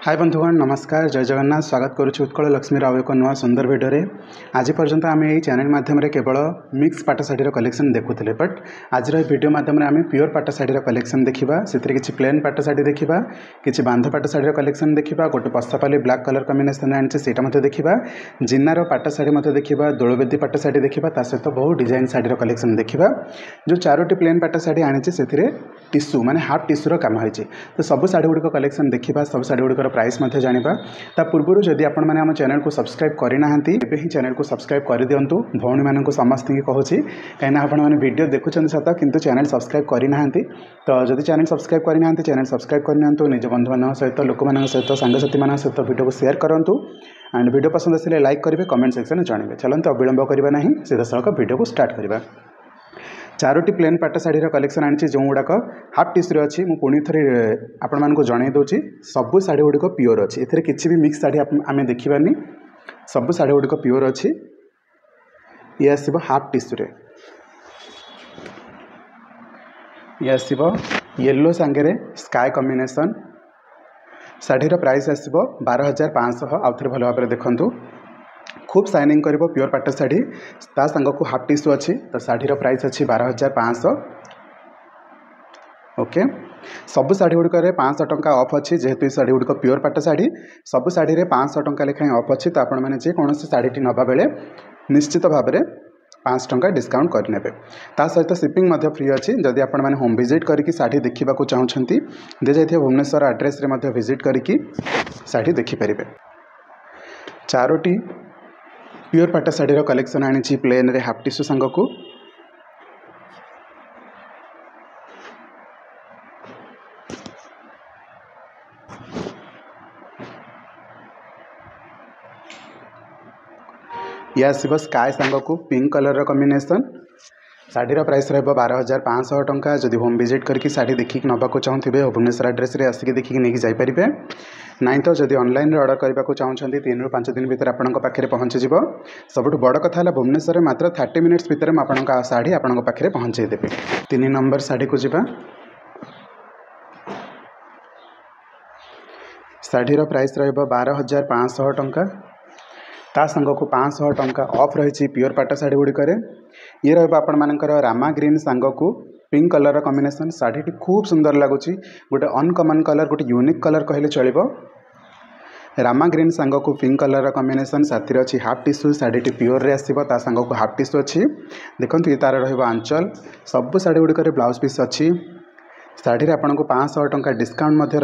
हाय बंधुगण नमस्कार जय जगन्नाथ स्वागत करुच्ची उत्कल लक्ष्मी आउ एक नुआ सुंदर भिडियो आज पर्यंत आम यही चैनल माध्यम केवल मिक्स पाट शाढ़ीर कलेक्शन देखुले बट आज भिडियो माध्यम आम प्योर पाट शाढ़ीर कलेक्शन देखा से किसी प्लेन पाट शाढ़ी देखा कि बांध पाट शाढ़ीर कलेक्शन देखा गोटे पस्तापाली ब्लैक कलर कम्बिनेसन आनी से देखा जिन्नार पाट शाढ़ी देखा दोलवेदी पाट शाढ़ी देखा सहित बहुत डिजाइन शाढ़ीर कलेक्शन देखा जो चारोटी प्लेन पाट शाढ़ी आनी से टिश्यू माने हाफ टिश्यूर कम होती तो सब शाढ़ी गुड़िक कलेक्शन देखा सब शाढ़ी गुड़िकर प्राइस जाना ता पूर्व जदि आपण मैंने आम चैनल को सब्सक्राइब करना ही चैनल को सब्सक्राइब कर दिंतु भौणी मानक समस्त कहूँ कहीं आपने वीडियो देखुं सत कि चैनल सब्सक्राइब करना तो जदि चैनल सब्सक्राइब करना चैनल सब्सक्राइब करनी निज बंधु मान सहित लोक मान सहित सांगसाथी मान सहित वीडियो को शेयर करूँ एंड वीडियो पसंद आसे लाइक करेंगे कमेंट सेक्शन में जनइबे। चलते अविलंब करना नहीं सीधा सड़क वीडियो को स्टार्ट करवा। चारोटी प्लेन पाट शाढ़ीर कलेक्शन आनी जो गुड़ाक हाफ टिश्यू अच्छी मुझे पुणी थे आपण मानक जन दूसरी सब शाढ़ी गुड़िक प्योर अच्छी एथे किसी भी मिक्स शाढ़ी आम देखानी सब शाढ़ी गुड़िक प्योर अच्छी ये आसब हाफ टिश्यू ये आसब येलो सांगे स्काई कॉम्बिनेशन शाढ़ीर प्राइस आसब 12,500 आउ थे भल भाव देखूँ खूब शाइनिंग कर प्योर पाट शाढ़ी ता सांग को हाफ टिश्यू अच्छी तो शाढ़ीर प्राइस अच्छी 12,500 ओके। सब शाढ़ी गुड़िक 500 टंका ऑफ अच्छी जेहेतु शाढ़ी गुड़िक प्योर पाट शाढ़ी सब शाढ़ी 500 टंका लेखाएं ऑफ अच्छी तो आपण मैंने जेकोसी शाढ़ी नवा बेले निश्चित भाव में 5 टंका डिस्काउंट करने ता सहित शिपिंग फ्री अच्छी जदि आपण मैंने होम विजिट करके शाढ़ी देखा चाहते दे जाइए भुवनेश्वर एड्रेस रे विजिट करके शाढ़ी देखिपारे। चारोटी प्योर पाट शाढ़ीर कलेक्शन आनी प्लेन रे हाफ टिश्यू सांग को ये आसब स्काई सांग को पिंक कलर कॉम्बिनेशन शाढ़ीर प्राइस रहा 12,500 टंका जदि होम विजिट करके शाढ़ी देखिक नवाक चाहते भुवनेश्वर एड्रेस रे आसिक देखिक नहीं जापरें नाई तो जदि ऑनलाइन ऑर्डर करने को चाहते 3 ରୁ 5 दिन भीतर आपंक पाखे पहुँचीज सबुठ बड़ कथा है भुवनेश्वर मात्र 30 मिनिट्स भितर आपंक शाढ़ी आपंक पाखे पहुँचेदेवी। 3 नंबर शाढ़ी को जीवा शाढ़ीर प्राइस रहा 12,500 टंका ता संग को 500 टंका ऑफ रही प्योर पाट शाढ़ी गुड़िक ये रहा रामा ग्रीन सांग को पिंक कलर कॉम्बिनेशन शाढ़ी खूब सुंदर लगुच गोटे अनकमन कलर गोटे यूनिक कलर कहले चलो रामा ग्रीन सांग को पिंक कलर कॉम्बिनेशन साथी अच्छी हाफ टिश्यू शाढ़ी प्योर रे आसब ता सांग को हाफ टिश्यू अच्छी देखो ये तार आंचल सब शाढ़ी गुड़िक ब्लाउज पीस अच्छी शाढ़ी आपन को 500 टंका डिस्काउंट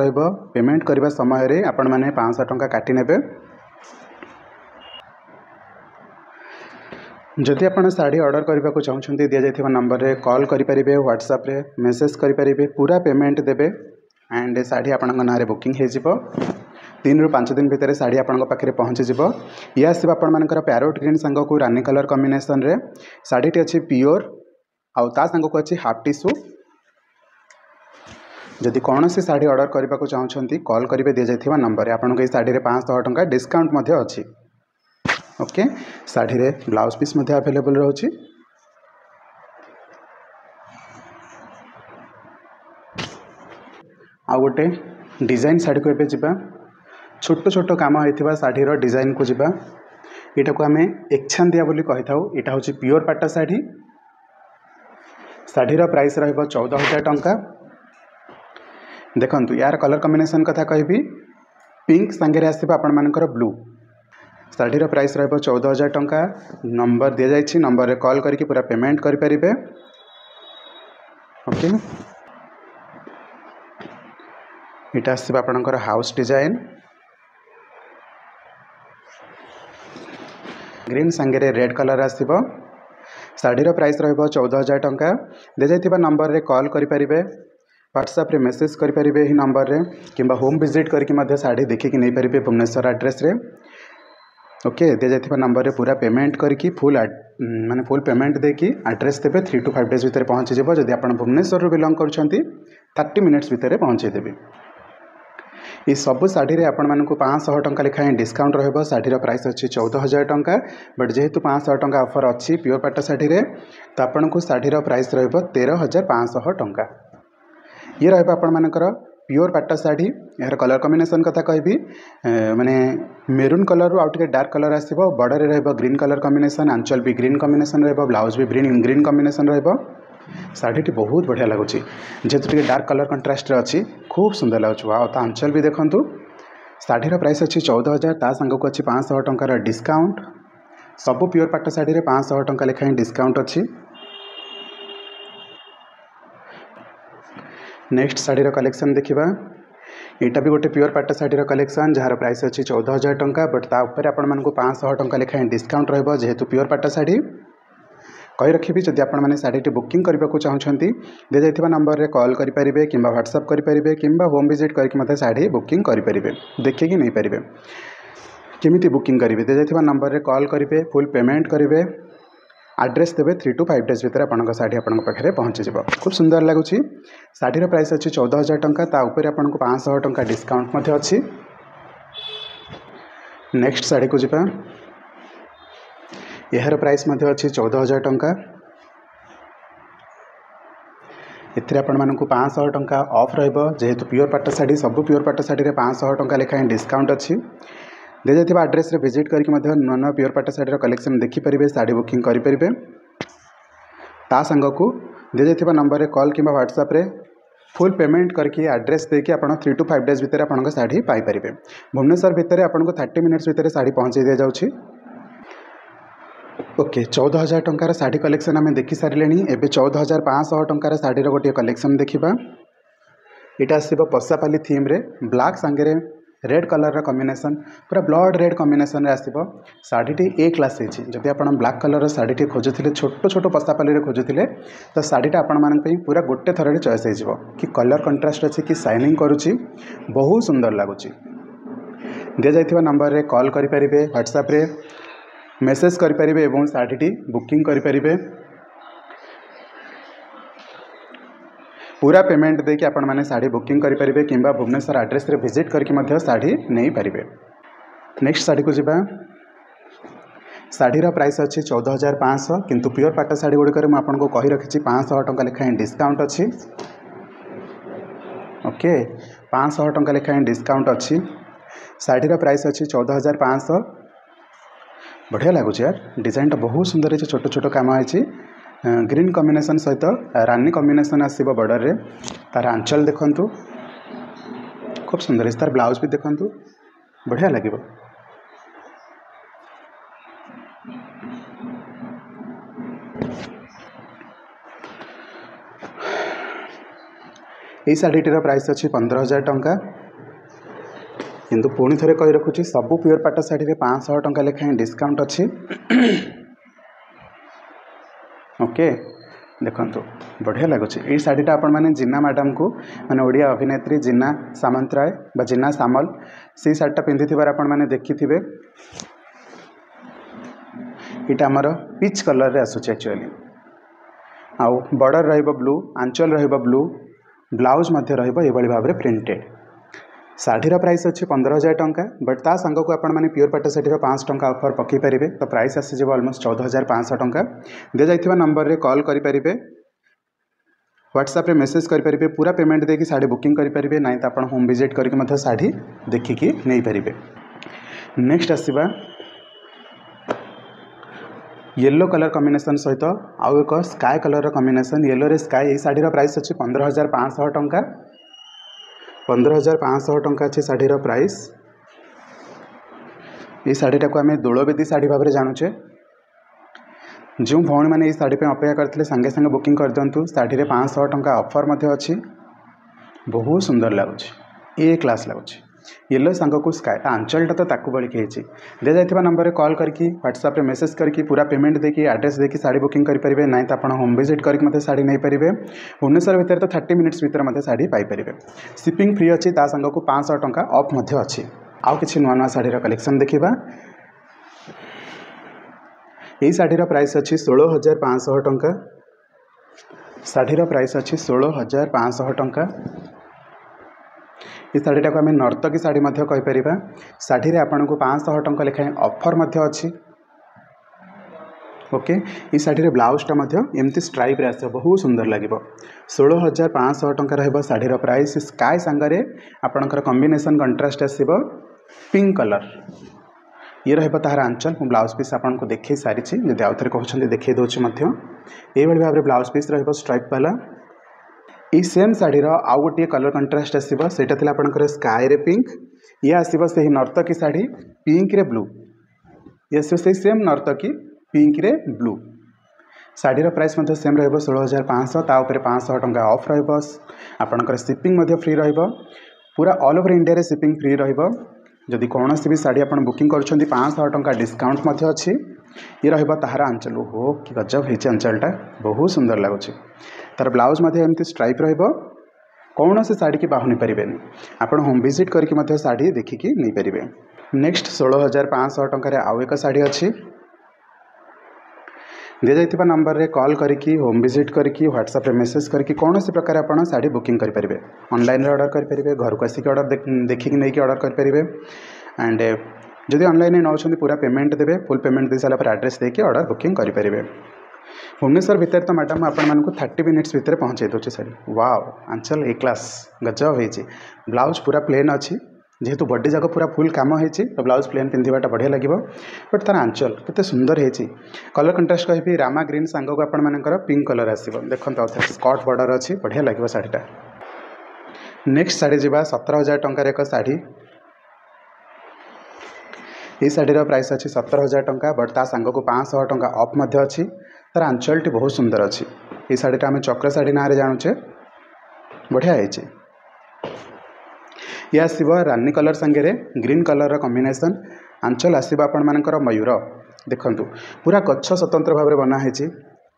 पेमेंट करने समय आपण मैंने 500 टंका काटी नेबे। जदि आप शाढ़ी ऑर्डर करने को चाहते दि जाइए नंबर रे कॉल करेंगे व्हाट्सएप रे मेसेज करेंगे पूरा पेमेंट देवे एंड शाढ़ी आपण ना बुकिंग हो 3 ରୁ 5 दिन भितर शाढ़ी आपण पाखे पहुँचीज ये आसब आपर पैरोट ग्रीन सांग को रानी कलर कॉम्बिनेशन रे शाढ़ी अच्छी प्योर आउ ता सांग को अच्छी हाफ टिश्यू जदि कौन सी शाढ़ी ऑर्डर करने को चाहते कॉल करेंगे दि जाइए नंबर आपको ये शाढ़ी 500 टंका डिस्काउंट अच्छी ओके। शाढ़ी रे ब्लाउज पीस अवेलेबल रोची आ गोटे डिजाइन शाढ़ी को एबे जिबा छोट छोट काम होइथिबा शाढ़ीर डिजाइन को जिबा एटा को आमे एकछांदिया बोली कहि थाउ एटा होची प्योर पाटा शाढ़ी शाढ़ीर प्राइस रहबो 14,000 टंका। देखंतु यार कलर कॉम्बिनेशन कथा कहबी पिंक संगे आसीबा आपण मानकर ब्लू शाढ़ीर प्राइस रहा 14,000 टंका नंबर दि जाइए नंबर रे कॉल करके पूरा पेमेंट करें ओके। इटा आसब आपणकर हाउस डिजाइन ग्रीन सांगे रेड कलर आसब शाढ़ीर प्राइस रहा 14,000 टंका दि जाइए नंबर रे कॉल करेंगे व्हाट्सएप रे मेसेज करेंगे ही नंबर रे किंबा होम विजिट करके शाढ़ी देखिक नहीं पारे भुवनेश्वर एड्रेस रे ओके। दि जाइए नंबर रे पूरा पेमेंट करके माने फुल पेमेंट देकी एड्रेस देवे 3 to 5 डेज भितर पहुँचीज जदि आप भुवनेश्वर बिलंग कर 30 मिनिट्स भितर पहुँचेदेवी। ये सब शाढ़ी रे आपण मानक 500 टंका लेखाएं डिस्काउंट रहिबो शाढ़ीर प्राइस अच्छी 14,000 टंका बट जेहेतु 500 टंका ऑफर अच्छी प्योर पाट शाढ़ी रे तो आपन को शाढ़ीर प्राइस रहिबो 13,500 टंका। ये रहिबो आपण मानकर प्योर पाटा शाढ़ी यार कलर कॉम्बिनेशन कथा कहबी माने मेरून कलर आउ टिके डार्क कलर आसीबो बॉर्डर रे ग्रीन कलर कॉम्बिनेशन आंचल भी ग्रीन कॉम्बिनेशन रहबो ब्लाउज भी ग्रीन कॉम्बिनेशन रहबो शाढ़ी बहुत बढ़िया लगुच जेहेतु टिके डार्क कलर कंट्रास्ट अच्छी खूब सुंदर लगुच वाओ ता आंचल भी देखंतु शाढ़ीर प्राइस अच्छी 14,000 ता सांग को अच्छी 500 टंकार डिस्काउंट सबू प्योर पाट शाढ़ी 500 टंका लेखाएं डिस्काउंट अच्छी। नेक्स्ट शाढ़ीर कलेक्शन देखा यहाँ भी गोटे प्योर पाट शाढ़ीर कलेक्शन जार प्राइस अच्छी 14,000 टंका बट ता ऊपर आपण मानक 500 टंका लेखाएं डिस्काउंट रहिबो जेहेतु प्योर पाट शाढ़ी कही रखी जदि आपण मैंने शाढ़ी बुकिंग करने को चाहते दि जाइए नंबर रे कॉल करेंगे कि व्हाट्सअप करेंगे कि होम विजिट करके शाढ़ी बुकिंग करेंगे देखिए नहीं पारे केमी बुकिंग करेंगे दि जाइए नंबर रे कॉल करेंगे फुल पेमेंट करेंगे एड्रेस देवे 3 to 5 days भितर आपंक शाढ़ी आपण पाखे पहुँची जाव खूब सुंदर लगुच शाढ़ीर प्राइस अच्छी 14,000 टंका ता ऊपर आपको 500 टंका डिस्काउंट अच्छी। नेक्स्ट शाढ़ी को जीवा यार प्राइस अच्छी 14,000 टंका एथिरे आपण मानकु 500 टंका ऑफ रहिबो जेहेतु प्योर पाट शाढ़ी सब प्योर पाट शाढ़ी 500 टंका लेखाएं डिस्काउंट अच्छी दि जाइए एड्रेस रे विजिट करके नुआ नुआ प्योर पाट शाढ़ीर कलेक्शन देखिपारे शाढ़ी बुकिंग करेंगे ता सांग को दि जाइए नंबर रे कॉल कि व्हाट्सअप रे फुल पेमेंट करके एड्रेस देके आप 3 to 5 days भितर आपंक शाढ़ी पाइपर भुवनेश्वर भितर आपको 30 minutes भितर शाढ़ी पहुँचे दि जाऊँगी। ओके 14,000 टंकार शाढ़ी कलेक्शन आम देखी सारे एवं 14,500 टंकार शाढ़ीर गोटे कलेक्शन देखा यहाँ आसो पशापाली थीम रे ब्लैक सांगे रेड कलर कॉम्बिनेशन पूरा ब्लड रेड कॉम्बिनेशन आसो शाढ़ी ए क्लास जदि आप ब्लैक कलर शाढ़ी खोजुले छोट छोट पशापाली खोजुले तो शाढ़ीटा आपण मान पूरा गोटे थर चॉइस हो कि कलर कंट्रास्ट अच्छी कि शाइनिंग करुच्ची बहुत सुंदर लगुच दि जाइए नंबर रे कॉल करेंगे व्हाट्सएप रे मेसेज करेंगे और शाढ़ी बुकिंग करेंगे पूरा पेमेंट देके आपण मैंने शाढ़ी बुकिंग करेंगे कि भुवनेश्वर एड्रेस रे विजिट करके शाढ़ी नहीं पारे। नेक्स्ट शाढ़ी को जीवा शाढ़ीर प्राइस अच्छी 14,500 किंतु प्योर पाट शाढ़ी गुड़िक मुझे कही रखी 500 टंका लेखाएं डिस्काउंट अच्छी ओके 500 टंका लेखाएं डिस्काउंट अच्छी शाढ़ीर प्राइस अच्छी 14,500 बढ़िया लगुच यार डिजाइन बहुत सुंदर है छोट छोट काम है ग्रीन कॉम्बिनेशन सहित रानी कॉम्बिनेशन आसो बॉर्डर रे तार आंचल देखंतु खूब सुंदर है तार ब्लाउज भी देखंतु बढ़िया लगे। यही शाढ़ीटर प्राइस अच्छी 15,000 टंका किंतु पुणी थे कही रखुच्छी सबू प्योर पाट शाढ़ी 500 टंका लेखाएं डिस्काउंट अच्छी ओके देखंतु बढ़िया लगुच ये शाढ़ीटा आपण मैंने जिन्ना मैडम को माने ओडिया अभिनेत्री जिन्ना सामंतराय बा जिन्ना सामल से शाढ़ीटा पिंधि आपण मैंने देखि थिबे इटा हमर पिच कलर रे आसुच एक्चुअली आउ बॉर्डर रहिबो ब्लू आंचल रहिबो ब्लू ब्लाउज मध्य रहिबो एभली भाव रे प्रिंटेड शाढ़ीर प्राइस अच्छी 15,000 टंका बट ता सांग को आपण मैंने प्योर पाट शाढ़ीर 500 टंका ऑफर पकई पारे तो प्राइस आसीज ऑलमोस्ट 14,500 टंका दि जाइए नंबर रे कॉल करेंगे व्हाट्सएप रे मेसेज करेंगे पूरा पेमेंट देकी शाढ़ी बुकिंग करेंगे ना तो आप होम विजिट करके शाढ़ी देखिकी नहीं पारे। नेक्स्ट आसवा येलो कलर कॉम्बिनेशन सहित आउ एक स्काई कलर कॉम्बिनेशन येलो रे स्काई ये शाढ़ीर प्राइस अच्छी 15,500 टंका 15,500 टंका अच्छे शाढ़ीर प्राइस ये शाढ़ीटा को आम दोलवेदी शाढ़ी भाव में जानूचे जो भौणी मैंने ये शाढ़ी अपेक्षा करते सांगे सांगे बुकिंग कर दिंतु शाढ़ी 500 टंका ऑफर अच्छी बहुत सुंदर लगुच ए क्लास लगुच येलो सांग को स्काई आंचलटा तो ताकू बड़ी दि जाइए नंबर रे कॉल करके व्हाट्सएप रे मेसेज करके पूरा पेमेंट देकी एड्रेस देकी शाढ़ी बुकिंग करेंगे ना तो आप होम विजिट करके शाढ़ी नहीं पारे भुवनेश्वर भितर तो 30 minutes भितर शाढ़ी पाइपर शिपिंग फ्री अच्छी ता सांग को 500 टंका ऑफ अच्छी आउ किसी नुआ नुआ शाढ़ीर कलेक्शन देखा यही शाढ़ीर प्राइस अच्छी 16,500 टंका शाढ़ीर प्राइस अच्छी 16,500 टंका ये शाढ़ीटा को आम नर्तकी शाढ़ी कहीपर शाढ़ी आपन को 500 टंका लेखाएं ऑफर अच्छी ओके ये शाढ़ी ब्लाउजटा एमती स्ट्राइप रे आस बहुत सुंदर लगे 16,500 टंका रहिबो शाढ़ीर प्राइस स्काई सांगरे आपणकर कॉम्बिनेशन कंट्रास्ट आसीबो पिंक कलर ये रहिबो तार आंचल मु ब्लाउज पीस आपको देखै सारी जदि आउ थे कहते देखै दूसरी ये भाव में ब्लाउज पीस रहिबो स्ट्राइप वाला ये सेम शाढ़ीर आउ गोटे कलर कंट्रास्ट आसीबो सेटा थिला आपणकर स्काई रे पिंक ये आसीबो सही नर्तकी शाढ़ी पिंक रे ब्लू ये आसीबो सही सेम नर्तकी पिंक रे ब्लू शाढ़ीर प्राइस सेम रहिबो 16,500 ता ऊपर 500 टंका ऑफ रहिबो आपणकर शिपिंग फ्री रहिबो पूरा ऑल ओवर इंडिया रे शिपिंग फ्री रहिबो जदि कौन भी शाढ़ी आप बुकिंग कर 500 टंका डिस्काउंट अच्छी ये रहिबो ताहार आंचल हो कि गजब है आंचलटा बहुत सुंदर लगुच तार ब्लाउज एमती स्ट्राइप रहिबो कौन से शाढ़ी की बाहुनी पारे आप होम विजिट करके शाढ़ी देखिकी नहीं पारे। नेक्स्ट 16,500 टंका आउ एक शाढ़ी अच्छी दि जाइथिबा नंबर रे कॉल करके होम विजिट करके व्हाट्सएप रे मेसेज करके कौन सी प्रकार आप शाढ़ी बुकिंग करेंगे ऑनलाइन ऑर्डर करेंगे घर को आसिक ऑर्डर देखिक नहीं ऑर्डर करेंगे एंड जदि ऑनलाइन नौ पूरा पेमेंट देवे फुल पेमेंट दे सारा एड्रेस देके ऑर्डर बुकिंग करेंगे। भुवनेश्वर भितर तो मैडम आपण 30 मिनिट्स भितर पहुँचे दूचे शाढ़ी वाव आंचल ए क्लास गजब होती ब्लाउज पूरा प्लेन अच्छी जेहेतु बॉडी जाक पूरा फुल काम होती तो ब्लाउज प्लेन पिंधाटा बढ़िया लगे बट तार आंचल केते सुंदर होती कलर कंट्रास्ट कहि रामा ग्रीन सांग को आपर पिंक कलर आसो देखते स्कर्ट बॉर्डर अच्छी बढ़िया लगे शाढ़ीटा। नेक्स्ट शाढ़ी जावा 17,000 टंकार एक शाढ़ी ये शाढ़ीर प्राइस अच्छी 17,000 टंका बट ता सांग को 500 टंका ऑफ अच्छी तार आंचलटी बहुत सुंदर अच्छी ये शाढ़ीटा आम चक्र शाढ़ी ना जानूचे बढ़िया है ये आसो रानी कलर सांगे ग्रीन कलर कॉम्बिनेशन आंचल आसो आपण मानकर मयूर देखु पूरा गच्छ स्वतंत्र भाव में बनाई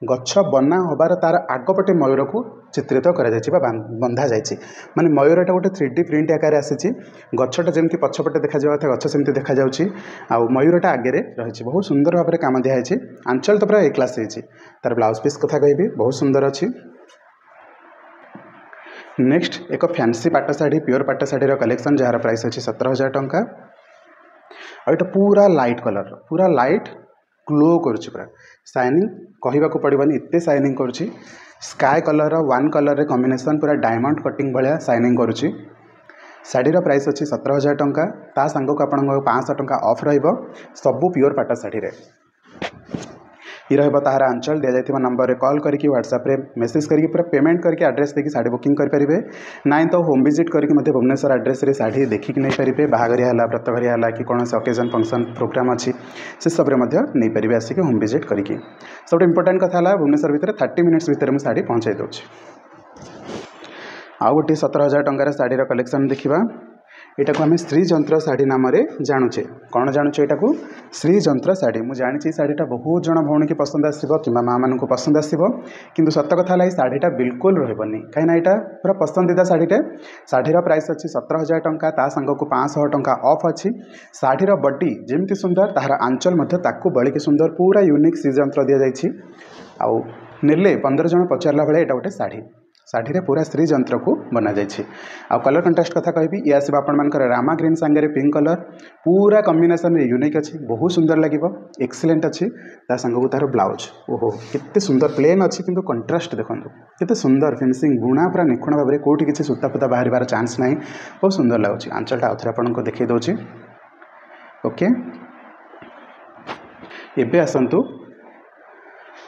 गच्छ बना होबार तार आगपटे मयूर को चित्रित बंधा जाइए माने मयूरटा गोटे 3D प्रिंट आकार आसी गच्छटा जमी पछपटे देखा था गच्छ सेमती देखा आउ मयूरटा आगे रही बहुत सुंदर भाव में काम दिखाई आंचल तो पूरा ए क्लास होती तार ब्लाउज पीस कथा कहि बहुत सुंदर अच्छी। नेक्स्ट एक फैंसी पाट शाढ़ी प्योर पाट शाढ़ीर कलेक्शन जार प्राइस अच्छी 17,000 टंका और ये पूरा लाइट ग्लो करुच्ची पूरा शाइनिंग कहवाक पड़ोनी एत शाइनिंग करुच्ची स्काई कलर वन कलर रे कॉम्बिनेशन पूरा डायमंड कटिंग भाया शाइनिंग करुच्ची शाढ़ीर प्राइस अच्छी 17,000 टंका ता सांग को आप 500 टंका ऑफ रहिबो सबू प्योर पाट शाढ़ी ये रहिबो ताहार आंचल दि जाइथिबा नंबर रे कॉल करके व्हाट्सएप रे मेसेज करके पूरा पेमेंट करके एड्रेस देके शाढ़ी बुकिंग करेंगे नाई तो होम विजिट करके भुवनेश्वर एड्रेस रे शाढ़ी देखिक नहीं पारे बाहाघरिया है व्रतघरिया है कि कौन से ओकेजन फंक्शन प्रोग्राम अच्छी से सब नहीं पारे आसिक होम विजिट करके सब इंपोर्टेंट कथा है भुवनेश्वर भितर 30 मिनिट्स भितर मुझे शाढ़ी पहुँचाई दूँ। आउ गोटे 17,000 टंकार शाढ़ीर कलेक्शन देखा यहाँ को आम श्रीजंत्र शाढ़ी नाम जानूचे कौन जानूचे यहाँ को श्रीजंत्र शाढ़ी मुझे जानी शाढ़ीटा बहुत जन भौणी की पसंद आसो कि माँ मान पसंद आसो कि सत कथा है शाढ़ीटा बिल्कुल रही कहीं यहाँ पूरा पसंदीदा शाढ़ीटे शाढ़ीर प्राइस अच्छी 17,000 टंका ता सांग को 500 टंका ऑफ अच्छी शाढ़ीर बॉडी जमी सुंदर तार आंचल बड़िकी सुंदर पूरा यूनिक श्रीजंत्र दि जाइए आउ नेले 15 जन पचारा भाई यहाँ गोटे शाढ़ी शाढ़ी पूरा श्रीजंत्र को बना जाइए आ कलर कंट्रास्ट कथा कहि ये आसो आपर रामा ग्रीन सांगे पिंक कलर पूरा कॉम्बिनेशन यूनिक अच्छी बहुत सुंदर लगे एक्सीलेंट अच्छी ता संग को तार ब्लाउज ओहो केते सुंदर प्लेन अच्छी किंतु कंट्रास्ट देखो केते सुंदर फिनिशिंग बुणा पूरा निखुण भाव में कौटी किसी सूता फूता बाहर चांस ना बहुत सुंदर लगुच आंचलटा आउ थे आपको देखी दूसरी ओके। एबे आसतु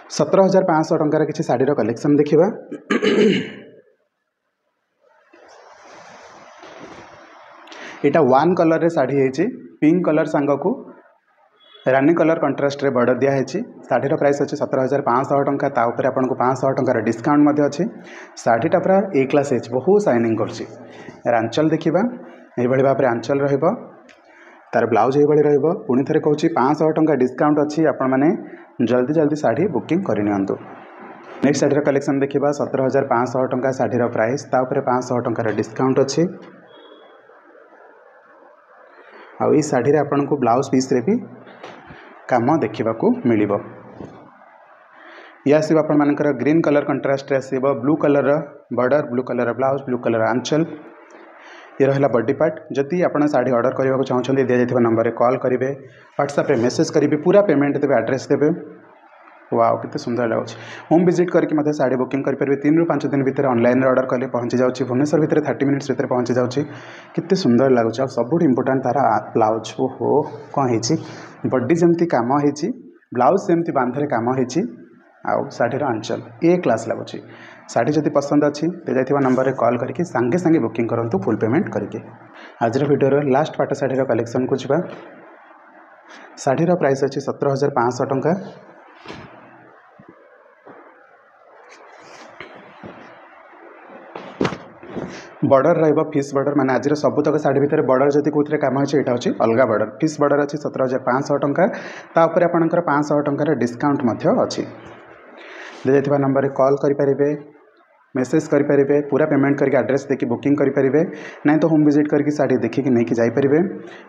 17,500 टंकार किसी शाढ़ीर कलेक्शन देखा यहाँ वन कलर रे शाढ़ी है पिंक कलर सांग को रानी कलर कंट्रास्ट रे बॉर्डर दिखाई शाढ़ीर प्राइस अच्छी 17,500 टंका ता ऊपर आपको 500 टंकार डिस्काउंट अच्छी शाढ़ीटा पूरा ए क्लास है बहुत शाइनिंग कर आंचल देखा ये भाव में आंचल रहिबो तार ब्लाउज ये रहिबो पुणी थे कहूँ 500 टंका डिस्काउंट अच्छी आपण मैंने जल्दी जल्दी शाढ़ी बुकिंग करनी। नेक्स्ट शाढ़ीर कलेक्शन देखा 17,500 टंका शाढ़ीर प्राइस ता ऊपर 500 टंकार डिस्काउंट अच्छी आ शाढ़ी आपन को ब्लाउज पीस रे भी काम देखा मिल ये आसो आप ग्रीन कलर कंट्रास्ट आसो blue colour border blue colour blouse blue colour आंचल ये रहा बॉडी पार्ट जदि आप शाढ़ी ऑर्डर करने को चाहते दि जाइए नंबर रे कॉल करेंगे व्हाट्सएप रे मेसेज करेंगे पूरा पेमेंट देवे एड्रेस देवे वाओ केते सुंदर लगुच। होम विजिट करके साड़ी बुकिंग करेंगे 3 ରୁ 5 दिन भितर ऑनलाइन ऑर्डर कले पहुँची जाऊँगी भुवनेश्वर भितर 30 मिनिट्स भितर पहुँची जाऊँगी केते सुंदर लगुच। आ सब इंपोर्टेंट तार ब्लाउज ओहो कौन है बॉडी जमती काम होती ब्लाउज सेमती बांधरे काम होती आउ शाढ़ीर आंचल ए क्लास लगुच। शाढ़ी जदि पसंद अच्छी तो जाइए नंबर कॉल करके सांगे सांगे बुकिंग करूँ फुल पेमेंट करके। आज वीडियो लास्ट पाट शाढ़ीर कलेक्शन को जा। शाढ़ीर प्राइस अच्छी 17,500 टंका। बॉर्डर रहिबो फिश बॉर्डर माने आज सबुतक शाढ़ी भितर बॉर्डर जदि कौन काम होची एटा होची अलगा बॉर्डर फिश बॉर्डर अच्छी 17,500 टंका। तापर आपनकर 500 टंकार डिस्काउंट मध्य अच्छी। दिया नंबर कॉल करेंगे मेसेज करेंगे पूरा पेमेंट करके एड्रेस देखिए बुकिंग करेंगे ना तो होम विजिट करके शाढ़ी देखिए नहीं जापरेंगे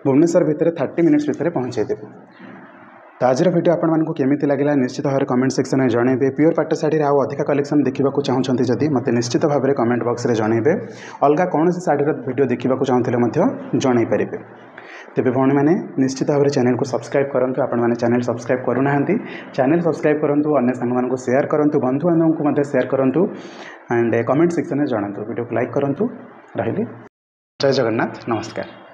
भुवनेश्वर भितर 30 मिनिट्स भितर पहुँचेदेवे। तो आज वीडियो आपको केमी लगे निश्चित भाव में कमेंट सेक्शन में जनइबे। प्योर पाट शाढ़ी आउ अधिक कलेक्शन देखा चाहते जदि मत निश्चित भाव में कमेंट बॉक्स में जनइबे। अलग कौन शाढ़ीर वीडियो देखा चाहते जन पारे। तेरे भौणी मैंने निश्चित भाव में चैनल को सब्सक्राइब करूँ आपण मैंने चैनल सब्सक्राइब करूना चैनल सब्सक्राइब करूँ अन्य सांग को शेयर करूँ बंधु बांधव को शेयर करूँ एंड कमेंट सेक्शन में जनातु वीडियो को लाइक करूँ। रही जय जगन्नाथ नमस्कार।